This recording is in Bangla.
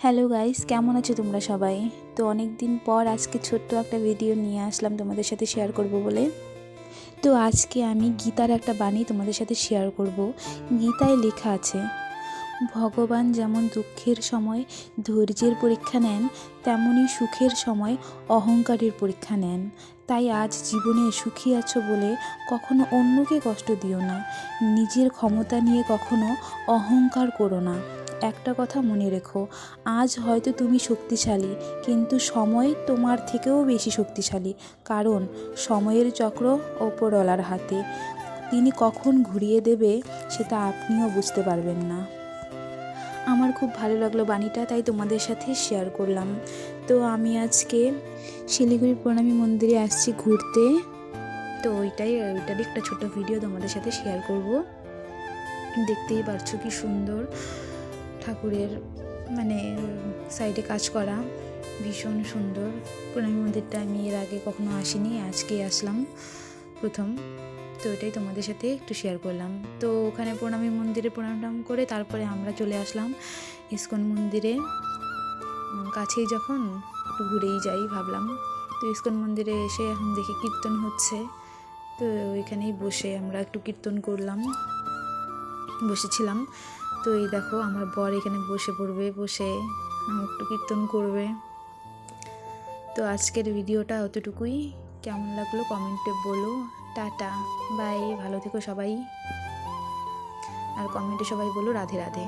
হ্যালো গাইস, কেমন আছো তোমরা সবাই? তো অনেক দিন পর আজকে ছোট্ট একটা ভিডিও নিয়ে আসলাম তোমাদের সাথে শেয়ার করব বলে। তো আজকে আমি গীতার একটা বাণী তোমাদের সাথে শেয়ার করব। গীতায় লেখা আছে, ভগবান যেমন দুঃখের সময় ধৈর্যের পরীক্ষা নেন, তেমনি সুখের সময় অহংকারের পরীক্ষা নেন। তাই আজ জীবনে সুখী আছো বলে কখনো অন্যকে কষ্ট দিও না, নিজের ক্ষমতা নিয়ে কখনো অহংকার করো না। একটা কথা মনে রেখো, আজ হয়তো তুমি শক্তিশালী, কিন্তু সময় তোমার থেকেও বেশি শক্তিশালী। কারণ সময়ের চক্র ওপরওয়ালার হাতে, তিনি কখন ঘুরিয়ে দেবে সেটা আপনিও বুঝতে পারবেন না। আমার খুব ভালো লাগলো বাণীটা, তাই তোমাদের সাথে শেয়ার করলাম। তো আমি আজকে শিলিগুড়ি প্রণামী মন্দিরে আসছি ঘুরতে। তো ওইটারই একটা ছোট ভিডিও তোমাদের সাথে শেয়ার করব। দেখতেই পারছো কি সুন্দর ঠাকুরের সাইডে কাজ করা, ভীষণ সুন্দর। প্রণামী মন্দিরটা আমি এর আগে কখনো আসিনি, আজকেই আসলাম প্রথম। তো এটাই তোমাদের সাথে একটু শেয়ার করলাম। তো ওখানে প্রণামী মন্দিরে প্রণাম করে তারপরে আমরা চলে আসলাম ইস্কন মন্দিরে। কাছেই যখন একটু ঘুরেই যাই ভাবলাম। তো ইস্কন মন্দিরে এসে এখন দেখি কীর্তন হচ্ছে। তো এখানেই বসে আমরা একটু কীর্তন করলাম, বসেছিলাম। তো এই দেখো আমার বর এখানে বসে একটু কীর্তন করবে। তো আজকের ভিডিওটা অতটুকুই। কেমন লাগলো কমেন্টে বলো। টাটা, বাই, ভালো থেকো সবাই। আর কমেন্টে সবাই বলো রাধে রাধে।